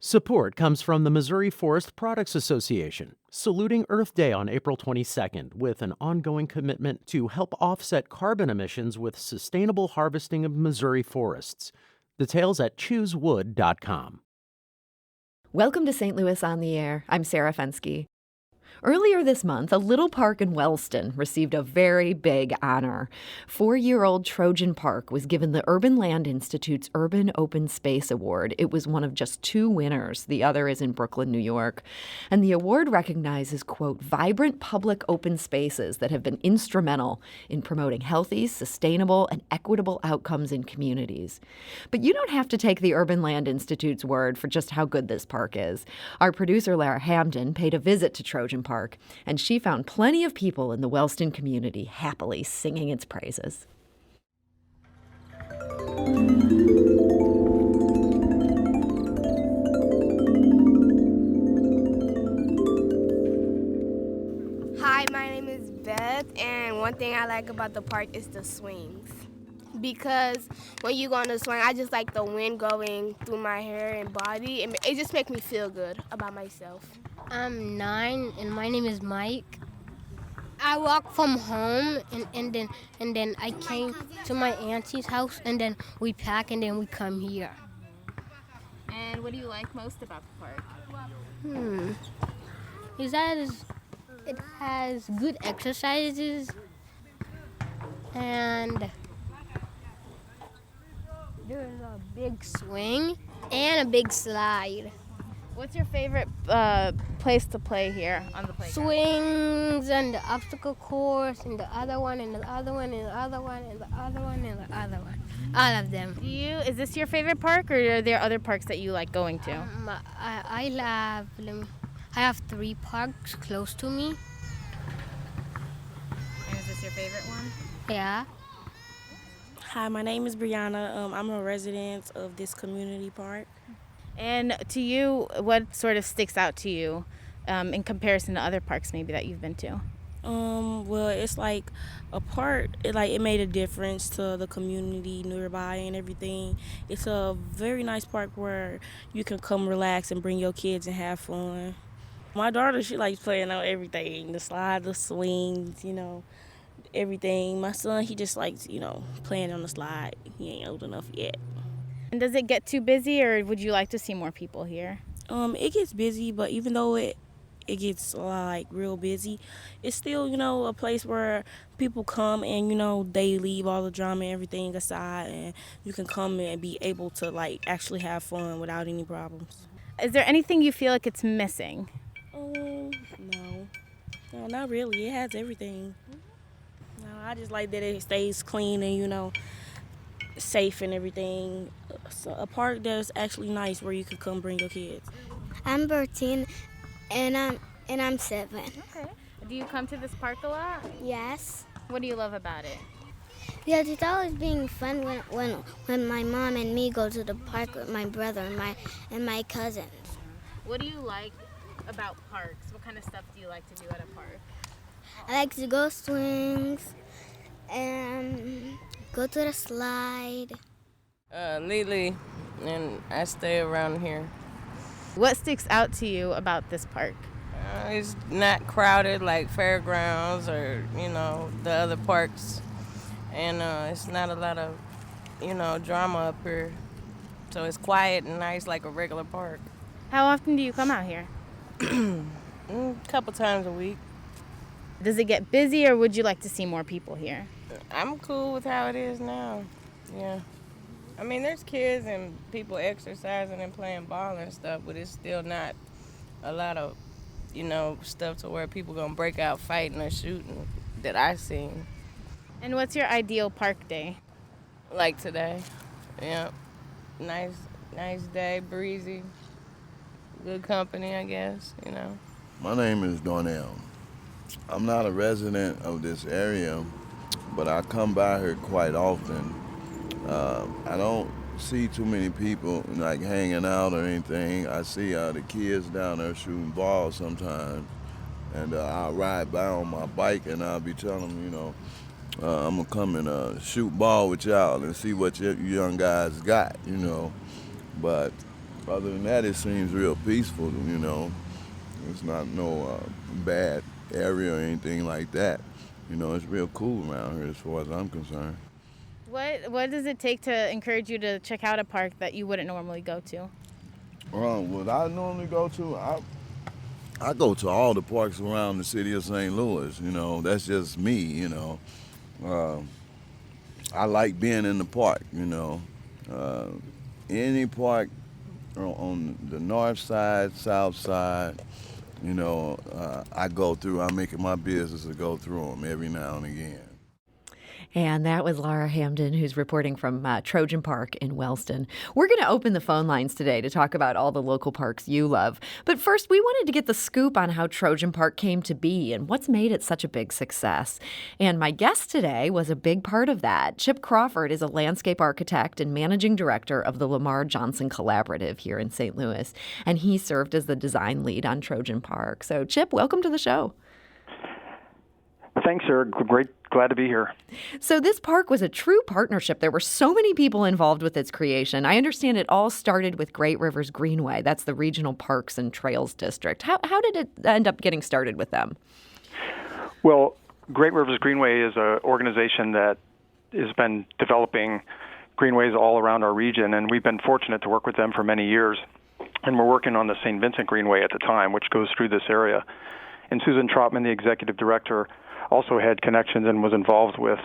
Support comes from the Missouri Forest Products Association, saluting Earth Day on April 22nd with an ongoing commitment to help offset carbon emissions with sustainable harvesting of Missouri forests. Details at choosewood.com. Welcome to St. Louis on the Air. I'm Sarah Fensky. Earlier this month, a little park in Wellston received a very big honor. 4-year-old Trojan Park was given the Urban Land Institute's Urban Open Space Award. It was one of just 2 winners. The other is in Brooklyn, New York. And the award recognizes, quote, vibrant public open spaces that have been instrumental in promoting healthy, sustainable, and equitable outcomes in communities. But you don't have to take the Urban Land Institute's word for just how good this park is. Our producer, Lara Hamden, paid a visit to Trojan Park, and she found plenty of people in the Wellston community happily singing its praises. Hi, my name is Beth, and one thing I like about the park is the swings. Because when you go on the swing, I just like the wind going through my hair and body. It just makes me feel good about myself. I'm 9 and my name is Mike. I walked from home and then I came to my auntie's house and then we pack and then we come here. And what do you like most about the park? It has good exercises and there's a big swing and a big slide. What's your favorite place to play here on the playground? Swings and the obstacle course and the other one and the other one and the other one and the other one and the other one. All of them. Is this your favorite park, or are there other parks that you like going to? I have 3 parks close to me. And is this your favorite one? Yeah. Hi, my name is Brianna. I'm a resident of this community park. And to you, what sort of sticks out to you in comparison to other parks maybe that you've been to? Well, it's like a park, it made a difference to the community nearby and everything. It's a very nice park where you can come relax and bring your kids and have fun. My daughter, she likes playing on everything, the slide, the swings, everything. My son, he just likes, playing on the slide. He ain't old enough yet. And does it get too busy, or would you like to see more people here? It gets busy, but even though it gets real busy, it's still, a place where people come and, they leave all the drama and everything aside, and you can come and be able to actually have fun without any problems. Is there anything you feel like it's missing? No, not really. It has everything. No, I just like that it stays clean and, safe and everything. So a park that's actually nice where you could come bring your kids. I'm 13 and I'm 7. Okay. Do you come to this park a lot? Yes. What do you love about it? Because it's always being fun when my mom and me go to the park with my brother and my cousins. What do you like about parks? What kind of stuff do you like to do at a park? I like to go swings and go to the slide. Lily, and I stay around here. What sticks out to you about this park? It's not crowded like fairgrounds or, the other parks. And it's not a lot of, drama up here. So it's quiet and nice like a regular park. How often do you come out here? A couple times a week. Does it get busy, or would you like to see more people here? I'm cool with how it is now. Yeah. I mean, there's kids and people exercising and playing ball and stuff, but it's still not a lot of, stuff to where people gonna break out fighting or shooting that I've seen. And what's your ideal park day? Like today. Yeah. Nice day, breezy. Good company, I guess, My name is Darnell. I'm not a resident of this area, but I come by here quite often. I don't see too many people hanging out or anything. I see the kids down there shooting balls sometimes, and I'll ride by on my bike and I'll be telling them, I'm gonna come and shoot ball with y'all and see what you young guys got, But Other than that, it seems real peaceful, you know. It's not no bad area or anything like that. You know, it's real cool around here as far as I'm concerned. What does it take to encourage you to check out a park that you wouldn't normally go to? What I normally go to, I go to all the parks around the city of St. Louis. You know, that's just me. You know, uh, I like being in the park. You know, uh, any park on the north side, south side. You know, I go through. I make it my business to go through them every now and again. And that was Laura Hamden, who's reporting from Trojan Park in Wellston. We're going to open the phone lines today to talk about all the local parks you love. But first, we wanted to get the scoop on how Trojan Park came to be and what's made it such a big success. And my guest today was a big part of that. Chip Crawford is a landscape architect and managing director of the Lamar Johnson Collaborative here in St. Louis. And he served as the design lead on Trojan Park. So, Chip, welcome to the show. Thanks, Sarah. Glad to be here. So this park was a true partnership. There were so many people involved with its creation. I understand it all started with Great Rivers Greenway. That's the Regional Parks and Trails District. How did it end up getting started with them? Well, Great Rivers Greenway is an organization that has been developing greenways all around our region, and we've been fortunate to work with them for many years. And we're working on the St. Vincent Greenway at the time, which goes through this area. And Susan Trotman, the executive director, also had connections and was involved with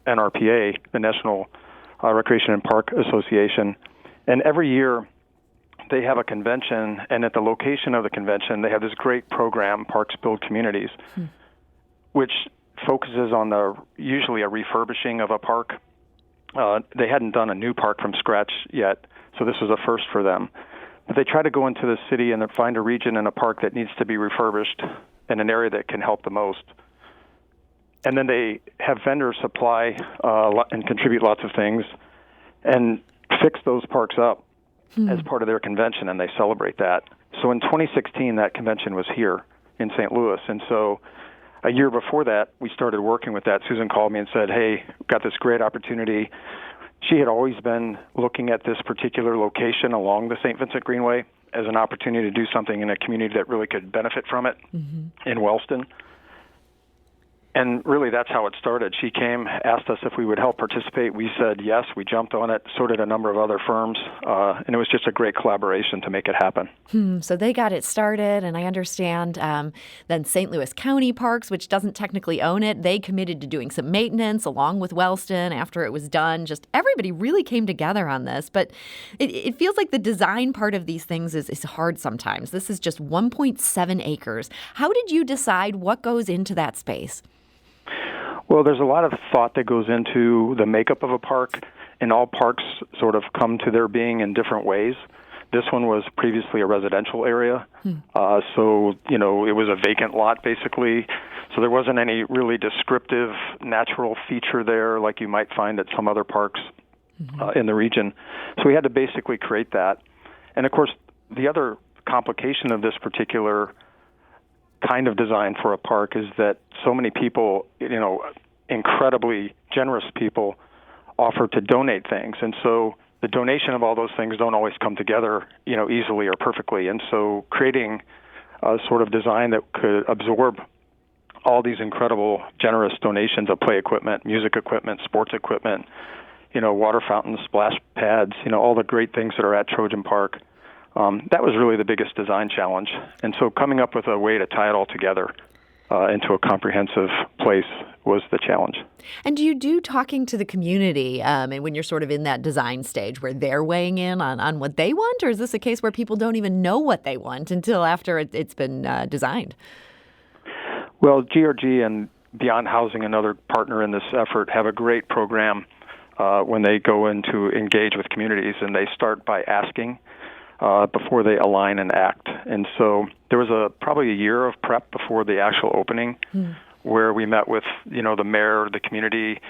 NRPA, the National Recreation and Park Association. And every year they have a convention, and at the location of the convention, they have this great program, Parks Build Communities, which focuses on usually a refurbishing of a park. They hadn't done a new park from scratch yet, so this was a first for them. But they try to go into the city and find a region and a park that needs to be refurbished in an area that can help the most. And then they have vendors supply and contribute lots of things and fix those parks up as part of their convention, and they celebrate that. So in 2016, that convention was here in St. Louis. And so a year before that, we started working with that. Susan called me and said, hey, we've got this great opportunity. She had always been looking at this particular location along the St. Vincent Greenway as an opportunity to do something in a community that really could benefit from it in Wellston. And really, that's how it started. She came, asked us if we would help participate. We said yes. We jumped on it, so did a number of other firms, and it was just a great collaboration to make it happen. So they got it started, and I understand then St. Louis County Parks, which doesn't technically own it, they committed to doing some maintenance along with Wellston after it was done. Just everybody really came together on this, but it feels like the design part of these things is hard sometimes. This is just 1.7 acres. How did you decide what goes into that space? Well, there's a lot of thought that goes into the makeup of a park, and all parks sort of come to their being in different ways. This one was previously a residential area, so, you know, it was a vacant lot, basically. So there wasn't any really descriptive natural feature there like you might find at some other parks in the region. So we had to basically create that. And, of course, the other complication of this particular kind of design for a park is that so many people, you know, incredibly generous people offer to donate things. And so the donation of all those things don't always come together, you know, easily or perfectly. And so creating a sort of design that could absorb all these incredible generous donations of play equipment, music equipment, sports equipment, you know, water fountains, splash pads, you know, all the great things that are at Trojan Park. That was really the biggest design challenge. And so coming up with a way to tie it all together into a comprehensive place was the challenge. And do you do talking to the community and when you're sort of in that design stage where they're weighing in on what they want? Or is this a case where people don't even know what they want until after it's been designed? Well, GRG and Beyond Housing, another partner in this effort, have a great program when they go in to engage with communities, and they start by asking before they align and act. And so there was probably a year of prep before the actual opening where we met with, you know, the mayor, the community,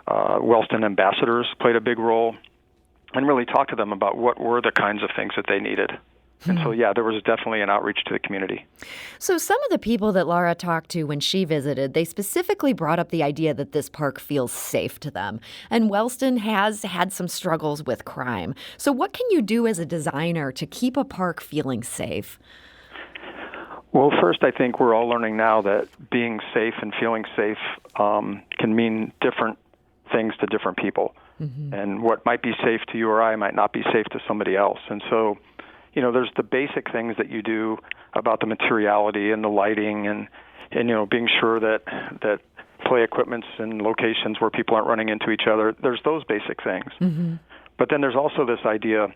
Wellston ambassadors played a big role, and really talked to them about what were the kinds of things that they needed. And so, yeah, there was definitely an outreach to the community. So some of the people that Laura talked to when she visited, they specifically brought up the idea that this park feels safe to them. And Wellston has had some struggles with crime. So what can you do as a designer to keep a park feeling safe? Well, first, I think we're all learning now that being safe and feeling safe can mean different things to different people. Mm-hmm. And what might be safe to you or I might not be safe to somebody else. And so, there's the basic things that you do about the materiality and the lighting and being sure that play equipment's in locations where people aren't running into each other. There's those basic things. Mm-hmm. But then there's also this idea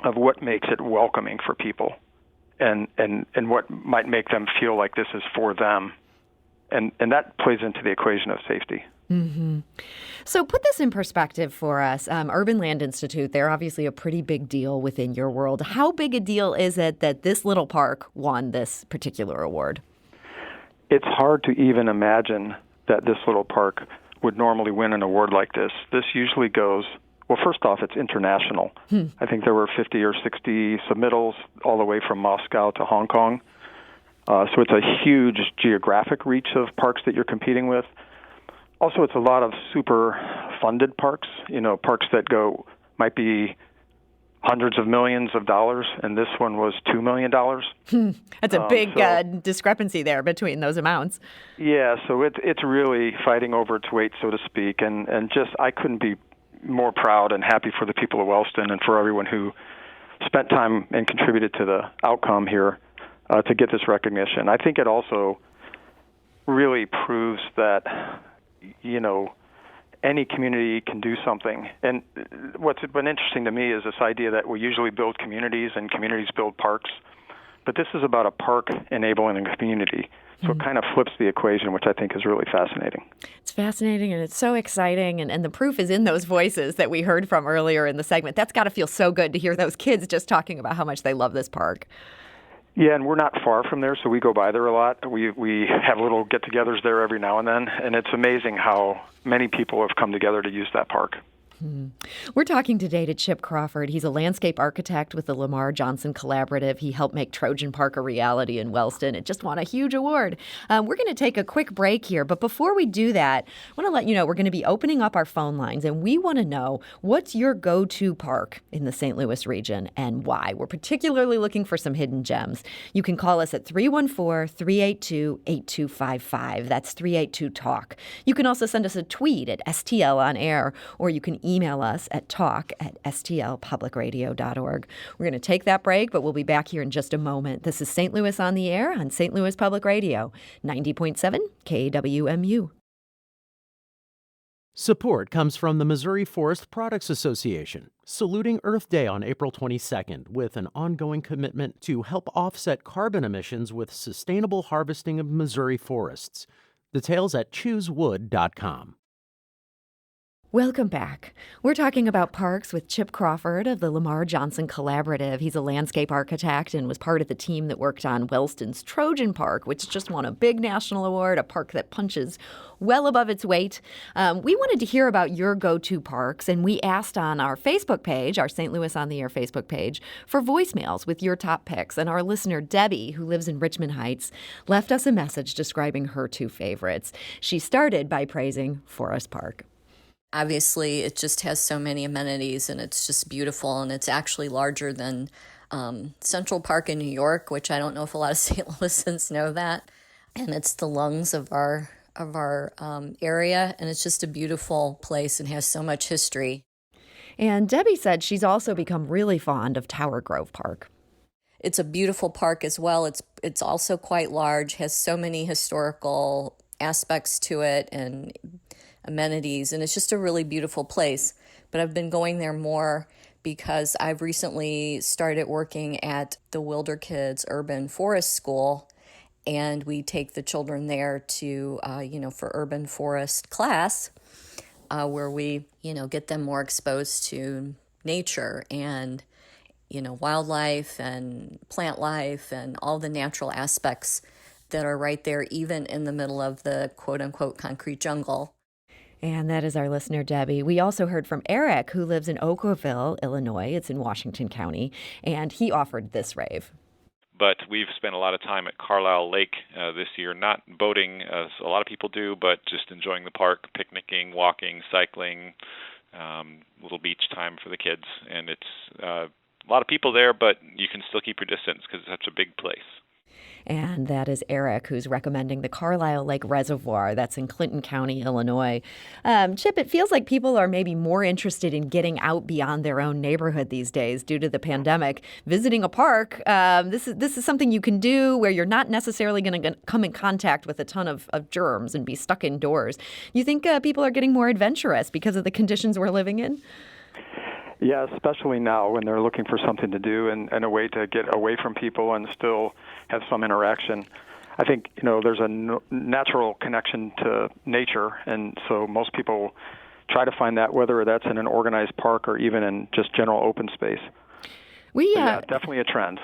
of what makes it welcoming for people and what might make them feel like this is for them. And that plays into the equation of safety. Mm-hmm. So put this in perspective for us. Urban Land Institute, they're obviously a pretty big deal within your world. How big a deal is it that this little park won this particular award? It's hard to even imagine that this little park would normally win an award like this. This usually goes, well, first off, it's international. I think there were 50 or 60 submittals all the way from Moscow to Hong Kong. So it's a huge geographic reach of parks that you're competing with. Also, it's a lot of super funded parks, parks that might be hundreds of millions of dollars, and this one was $2 million. That's a big discrepancy there between those amounts. Yeah, so it's really fighting over its weight, so to speak, and just I couldn't be more proud and happy for the people of Wellston and for everyone who spent time and contributed to the outcome here to get this recognition. I think it also really proves that any community can do something. And what's been interesting to me is this idea that we usually build communities and communities build parks. But this is about a park enabling a community. So it kind of flips the equation, which I think is really fascinating. It's fascinating and it's so exciting. And the proof is in those voices that we heard from earlier in the segment. That's got to feel so good to hear those kids just talking about how much they love this park. Yeah, and we're not far from there, so we go by there a lot. We have little get-togethers there every now and then, and it's amazing how many people have come together to use that park. We're talking today to Chip Crawford. He's a landscape architect with the Lamar Johnson Collaborative. He helped make Trojan Park a reality in Wellston. It just won a huge award. We're going to take a quick break here, but before we do that, I want to let you know we're going to be opening up our phone lines, and we want to know what's your go-to park in the St. Louis region and why. We're particularly looking for some hidden gems. You can call us at 314-382-8255. That's 382-TALK. You can also send us a tweet at STL on air, or you can email us at talk@stlpublicradio.org. We're going to take that break, but we'll be back here in just a moment. This is St. Louis on the Air on St. Louis Public Radio, 90.7 KWMU. Support comes from the Missouri Forest Products Association, saluting Earth Day on April 22nd with an ongoing commitment to help offset carbon emissions with sustainable harvesting of Missouri forests. Details at choosewood.com. Welcome back. We're talking about parks with Chip Crawford of the Lamar Johnson Collaborative. He's a landscape architect and was part of the team that worked on Wellston's Trojan Park, which just won a big national award, a park that punches well above its weight. We wanted to hear about your go-to parks, and we asked on our Facebook page, our St. Louis on the Air Facebook page, for voicemails with your top picks. And our listener, Debbie, who lives in Richmond Heights, left us a message describing her two favorites. She started by praising Forest Park. Obviously, it just has so many amenities, and it's just beautiful, and it's actually larger than Central Park in New York, which I don't know if a lot of St. Louisans know that. And it's the lungs of our area, and it's just a beautiful place and has so much history. And Debbie said she's also become really fond of Tower Grove Park. It's a beautiful park as well. It's also quite large, has so many historical aspects to it, and amenities, and it's just a really beautiful place. But I've been going there more because I've recently started working at the Wilder Kids Urban Forest School, and we take the children there to, for urban forest class, where we, get them more exposed to nature and, wildlife and plant life and all the natural aspects that are right there, even in the middle of the quote-unquote concrete jungle. And that is our listener, Debbie. We also heard from Eric, who lives in Oakville, Illinois. It's in Washington County, and he offered this rave. But we've spent a lot of time at Carlisle Lake this year, not boating as a lot of people do, but just enjoying the park, picnicking, walking, cycling, little beach time for the kids. And it's a lot of people there, but you can still keep your distance because it's such a big place. And that is Eric, who's recommending the Carlisle Lake Reservoir. That's in Clinton County, Illinois. Chip, it feels like people are maybe more interested in getting out beyond their own neighborhood these days due to the pandemic. Visiting a park, this is something you can do where you're not necessarily going to come in contact with a ton of germs and be stuck indoors. You think people are getting more adventurous because of the conditions we're living in? Yeah, especially now when they're looking for something to do and a way to get away from people and still have some interaction. I think, there's a natural connection to nature, and so most people try to find that, whether that's in an organized park or even in just general open space. Definitely a trend.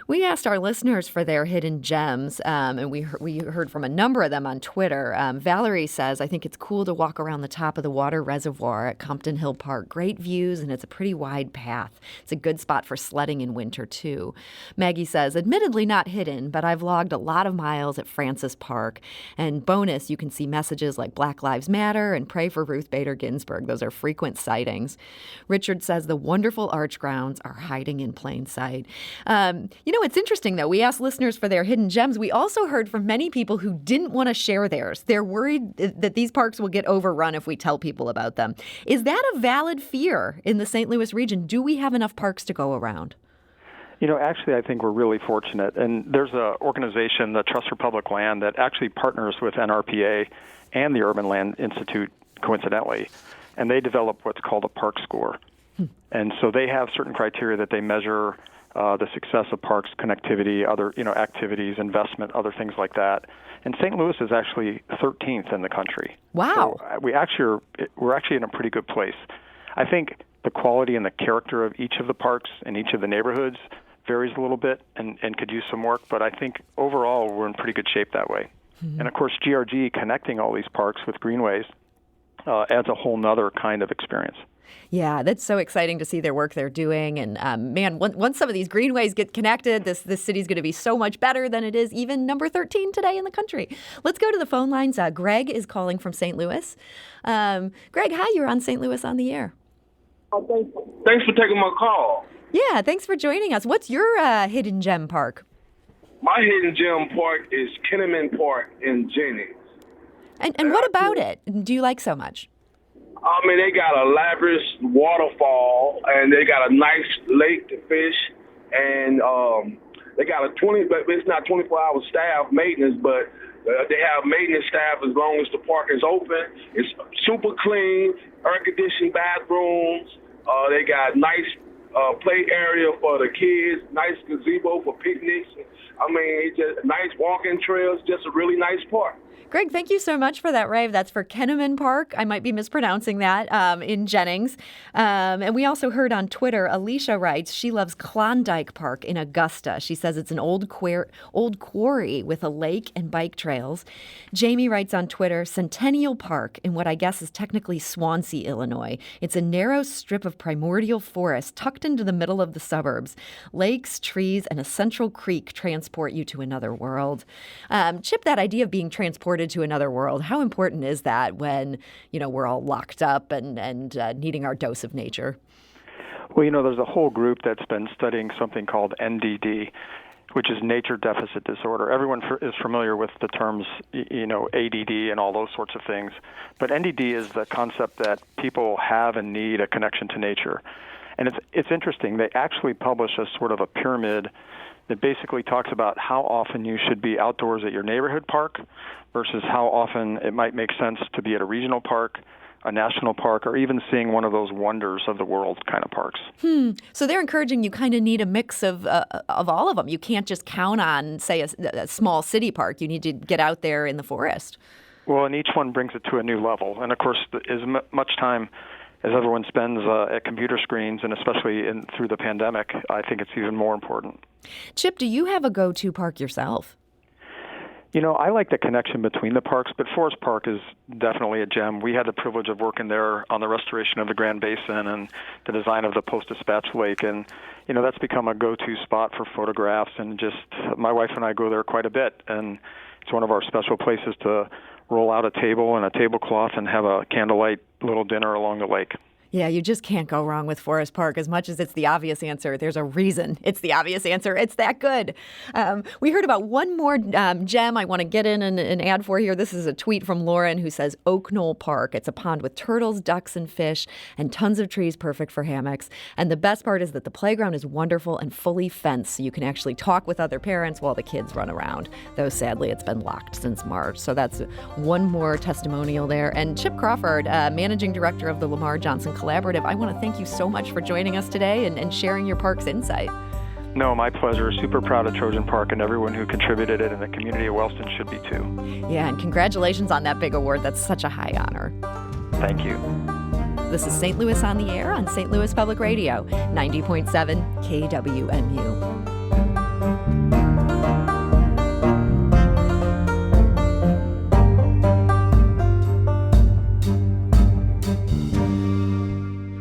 We asked our listeners for their hidden gems, and we heard from a number of them on Twitter. Valerie says, I think it's cool to walk around the top of the water reservoir at Compton Hill Park. Great views, and it's a pretty wide path. It's a good spot for sledding in winter, too. Maggie says, admittedly not hidden, but I've logged a lot of miles at Francis Park. And bonus, you can see messages like Black Lives Matter and Pray for Ruth Bader Ginsburg. Those are frequent sightings. Richard says the wonderful arch grounds are hiding in plain sight. It's interesting, though. We asked listeners for their hidden gems. We also heard from many people who didn't want to share theirs. They're worried that these parks will get overrun if we tell people about them. Is that a valid fear in the St. Louis region? Do we have enough parks to go around? Actually, I think we're really fortunate. And there's an organization, the Trust for Public Land, that actually partners with NRPA and the Urban Land Institute, coincidentally. And they develop what's called a park score. And so they have certain criteria that they measure the success of parks, connectivity, other activities, investment, other things like that. And St. Louis is actually 13th in the country. Wow. So we're actually in a pretty good place. I think the quality and the character of each of the parks and each of the neighborhoods varies a little bit and could use some work, but I think overall we're in pretty good shape that way. Mm-hmm. And of course, GRG connecting all these parks with greenways adds a whole nother kind of experience. Yeah, that's so exciting to see their work they're doing. And once some of these greenways get connected, this city's going to be so much better than it is even number 13 today in the country. Let's go to the phone lines. Greg is calling from St. Louis. Greg, hi, you're on St. Louis on the air. Thanks for taking my call. Yeah, thanks for joining us. What's your hidden gem park? My hidden gem park is Kenneman Park in Jennings. And what about it do you like so much? They got a lavish waterfall, and they got a nice lake to fish, and they got but it's not 24-hour staff maintenance, but they have maintenance staff as long as the park is open. It's super clean, air-conditioned bathrooms. They got nice play area for the kids, nice gazebo for picnics. It's just nice walking trails, just a really nice park. Greg, thank you so much for that rave. That's for Kenneman Park. I might be mispronouncing that, in Jennings. And we also heard on Twitter, Alicia writes, she loves Klondike Park in Augusta. She says it's an old quarry with a lake and bike trails. Jamie writes on Twitter, Centennial Park in what I guess is technically Swansea, Illinois. It's a narrow strip of primordial forest tucked into the middle of the suburbs. Lakes, trees, and a central creek transport you to another world. Chip, that idea of being transported to another world, how important is that when, we're all locked up and needing our dose of nature? Well, there's a whole group that's been studying something called NDD, which is nature deficit disorder. Everyone is familiar with the terms, ADD and all those sorts of things. But NDD is the concept that people have and need a connection to nature. And it's interesting. They actually publish a sort of a pyramid that basically talks about how often you should be outdoors at your neighborhood park versus how often it might make sense to be at a regional park, a national park, or even seeing one of those wonders of the world kind of parks. So they're encouraging you kind of need a mix of all of them. You can't just count on, say, a small city park. You need to get out there in the forest. Well, and each one brings it to a new level. And, of course, as much time as everyone spends at computer screens, and especially through the pandemic, I think it's even more important. Chip, do you have a go-to park yourself? I like the connection between the parks, but Forest Park is definitely a gem. We had the privilege of working there on the restoration of the Grand Basin and the design of the Post-Dispatch Lake, and that's become a go-to spot for photographs, and just my wife and I go there quite a bit, and it's one of our special places to roll out a table and a tablecloth and have a candlelight little dinner along the lake. Yeah, you just can't go wrong with Forest Park. As much as it's the obvious answer, there's a reason it's the obvious answer. It's that good. We heard about one more gem I want to get in an ad for here. This is a tweet from Lauren who says Oak Knoll Park. It's a pond with turtles, ducks, and fish, and tons of trees perfect for hammocks. And the best part is that the playground is wonderful and fully fenced, so you can actually talk with other parents while the kids run around. Though, sadly, it's been locked since March. So that's one more testimonial there. And Chip Crawford, managing director of the Lamar Johnson Collaborative, I want to thank you so much for joining us today and sharing your park's insight. No, my pleasure. Super proud of Trojan Park, and everyone who contributed it, and the community of Wellston should be too. Yeah, and congratulations on that big award. That's such a high honor. Thank you. This is St. Louis on the Air on St. Louis Public Radio, 90.7 KWMU.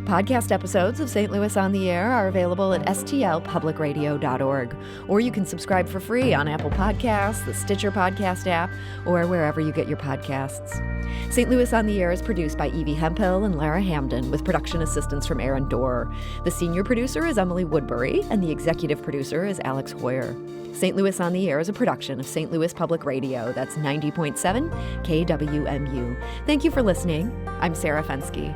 Podcast episodes of St. Louis on the Air are available at stlpublicradio.org, or you can subscribe for free on Apple Podcasts, the Stitcher podcast app, or wherever you get your podcasts. St. Louis on the Air is produced by Evie Hemphill and Lara Hamden, with production assistance from Aaron Dorr. The senior producer is Emily Woodbury, and the executive producer is Alex Hoyer. St. Louis on the Air is a production of St. Louis Public Radio. That's 90.7 KWMU. Thank you for listening. I'm Sarah Fensky.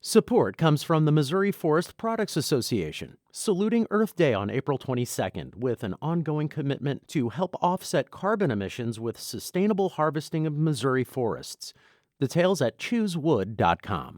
Support comes from the Missouri Forest Products Association, saluting Earth Day on April 22nd with an ongoing commitment to help offset carbon emissions with sustainable harvesting of Missouri forests. Details at choosewood.com.